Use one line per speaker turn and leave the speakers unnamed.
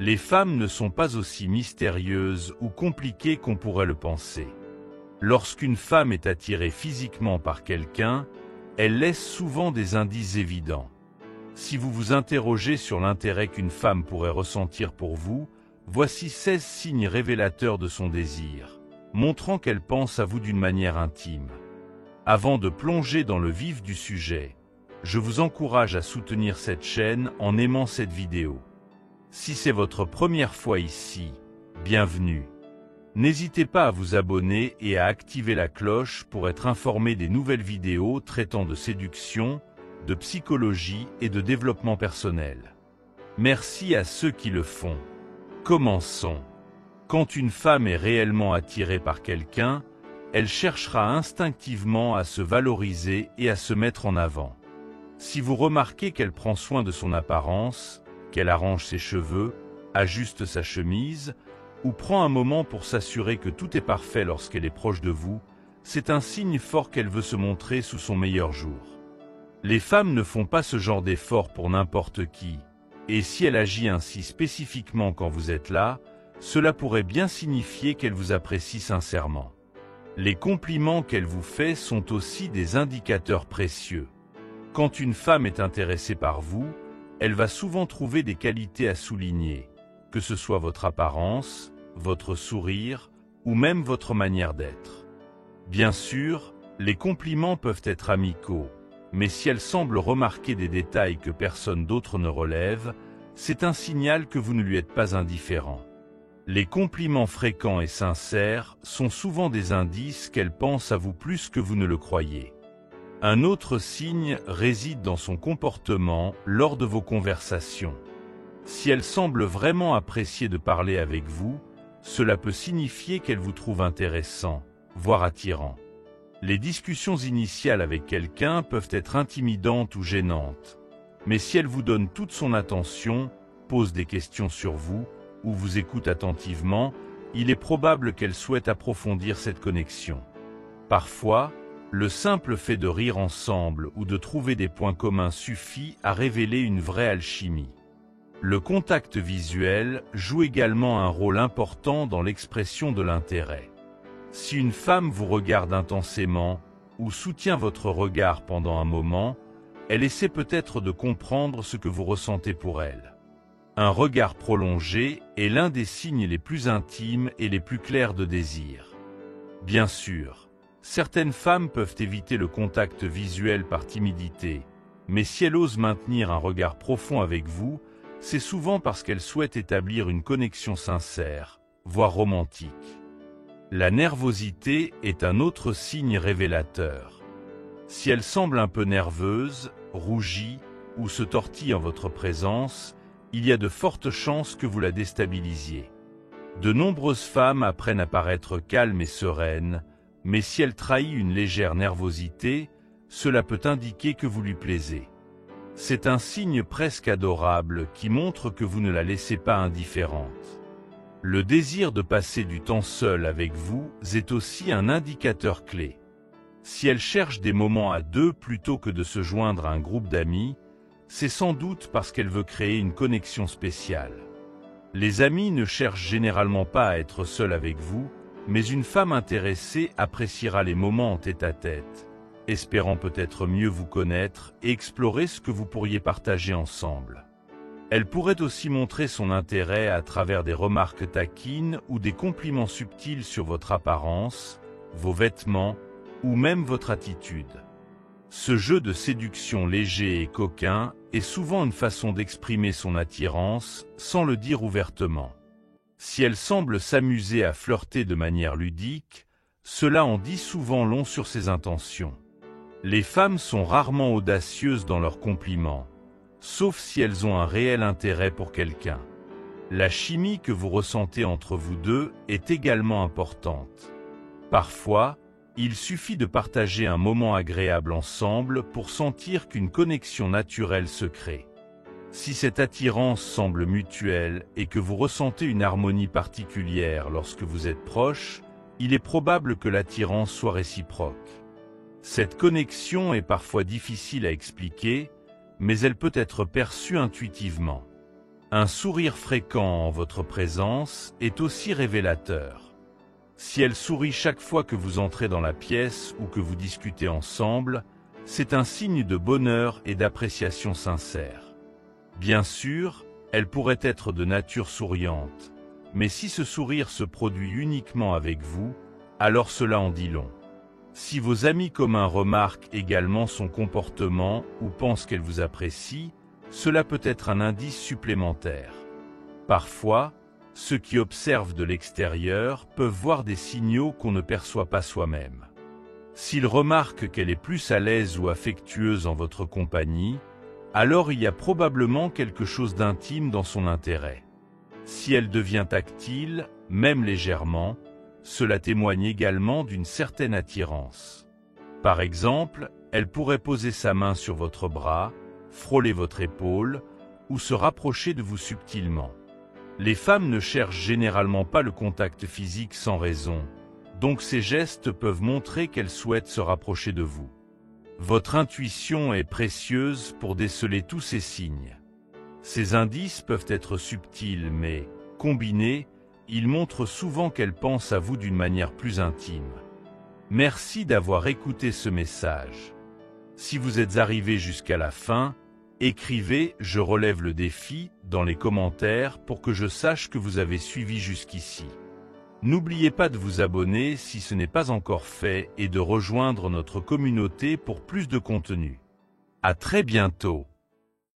Les femmes ne sont pas aussi mystérieuses ou compliquées qu'on pourrait le penser. Lorsqu'une femme est attirée physiquement par quelqu'un, elle laisse souvent des indices évidents. Si vous vous interrogez sur l'intérêt qu'une femme pourrait ressentir pour vous, voici 16 signes révélateurs de son désir, montrant qu'elle pense à vous d'une manière intime. Avant de plonger dans le vif du sujet, je vous encourage à soutenir cette chaîne en aimant cette vidéo. Si c'est votre première fois ici, bienvenue. N'hésitez pas à vous abonner et à activer la cloche pour être informé des nouvelles vidéos traitant de séduction, de psychologie et de développement personnel. Merci à ceux qui le font. Commençons. Quand une femme est réellement attirée par quelqu'un, elle cherchera instinctivement à se valoriser et à se mettre en avant. Si vous remarquez qu'elle prend soin de son apparence, qu'elle arrange ses cheveux, ajuste sa chemise, ou prend un moment pour s'assurer que tout est parfait lorsqu'elle est proche de vous, c'est un signe fort qu'elle veut se montrer sous son meilleur jour. Les femmes ne font pas ce genre d'effort pour n'importe qui, et si elle agit ainsi spécifiquement quand vous êtes là, cela pourrait bien signifier qu'elle vous apprécie sincèrement. Les compliments qu'elle vous fait sont aussi des indicateurs précieux. Quand une femme est intéressée par vous, elle va souvent trouver des qualités à souligner, que ce soit votre apparence, votre sourire ou même votre manière d'être. Bien sûr, les compliments peuvent être amicaux, mais si elle semble remarquer des détails que personne d'autre ne relève, c'est un signal que vous ne lui êtes pas indifférent. Les compliments fréquents et sincères sont souvent des indices qu'elle pense à vous plus que vous ne le croyez. Un autre signe réside dans son comportement lors de vos conversations. Si elle semble vraiment apprécier de parler avec vous, cela peut signifier qu'elle vous trouve intéressant, voire attirant. Les discussions initiales avec quelqu'un peuvent être intimidantes ou gênantes, mais si elle vous donne toute son attention, pose des questions sur vous, ou vous écoute attentivement, il est probable qu'elle souhaite approfondir cette connexion. Parfois, le simple fait de rire ensemble ou de trouver des points communs suffit à révéler une vraie alchimie. Le contact visuel joue également un rôle important dans l'expression de l'intérêt. Si une femme vous regarde intensément ou soutient votre regard pendant un moment, elle essaie peut-être de comprendre ce que vous ressentez pour elle. Un regard prolongé est l'un des signes les plus intimes et les plus clairs de désir. Bien sûr, certaines femmes peuvent éviter le contact visuel par timidité, mais si elles osent maintenir un regard profond avec vous, c'est souvent parce qu'elles souhaitent établir une connexion sincère, voire romantique. La nervosité est un autre signe révélateur. Si elle semble un peu nerveuse, rougit ou se tortille en votre présence, il y a de fortes chances que vous la déstabilisiez. De nombreuses femmes apprennent à paraître calmes et sereines, mais si elle trahit une légère nervosité, cela peut indiquer que vous lui plaisez. C'est un signe presque adorable qui montre que vous ne la laissez pas indifférente. Le désir de passer du temps seul avec vous est aussi un indicateur clé. Si elle cherche des moments à deux plutôt que de se joindre à un groupe d'amis, c'est sans doute parce qu'elle veut créer une connexion spéciale. Les amis ne cherchent généralement pas à être seuls avec vous, mais une femme intéressée appréciera les moments en tête-à-tête, espérant peut-être mieux vous connaître et explorer ce que vous pourriez partager ensemble. Elle pourrait aussi montrer son intérêt à travers des remarques taquines ou des compliments subtils sur votre apparence, vos vêtements ou même votre attitude. Ce jeu de séduction léger et coquin est souvent une façon d'exprimer son attirance sans le dire ouvertement. Si elle semble s'amuser à flirter de manière ludique, cela en dit souvent long sur ses intentions. Les femmes sont rarement audacieuses dans leurs compliments, sauf si elles ont un réel intérêt pour quelqu'un. La chimie que vous ressentez entre vous deux est également importante. Parfois, il suffit de partager un moment agréable ensemble pour sentir qu'une connexion naturelle se crée. Si cette attirance semble mutuelle et que vous ressentez une harmonie particulière lorsque vous êtes proches, il est probable que l'attirance soit réciproque. Cette connexion est parfois difficile à expliquer, mais elle peut être perçue intuitivement. Un sourire fréquent en votre présence est aussi révélateur. Si elle sourit chaque fois que vous entrez dans la pièce ou que vous discutez ensemble, c'est un signe de bonheur et d'appréciation sincère. Bien sûr, elle pourrait être de nature souriante, mais si ce sourire se produit uniquement avec vous, alors cela en dit long. Si vos amis communs remarquent également son comportement ou pensent qu'elle vous apprécie, cela peut être un indice supplémentaire. Parfois, ceux qui observent de l'extérieur peuvent voir des signaux qu'on ne perçoit pas soi-même. S'ils remarquent qu'elle est plus à l'aise ou affectueuse en votre compagnie, alors il y a probablement quelque chose d'intime dans son intérêt. Si elle devient tactile, même légèrement, cela témoigne également d'une certaine attirance. Par exemple, elle pourrait poser sa main sur votre bras, frôler votre épaule ou se rapprocher de vous subtilement. Les femmes ne cherchent généralement pas le contact physique sans raison, donc ces gestes peuvent montrer qu'elles souhaitent se rapprocher de vous. Votre intuition est précieuse pour déceler tous ces signes. Ces indices peuvent être subtils, mais, combinés, ils montrent souvent qu'elle pense à vous d'une manière plus intime. Merci d'avoir écouté ce message. Si vous êtes arrivé jusqu'à la fin, écrivez « Je relève le défi » dans les commentaires pour que je sache que vous avez suivi jusqu'ici. N'oubliez pas de vous abonner si ce n'est pas encore fait et de rejoindre notre communauté pour plus de contenu. À très bientôt.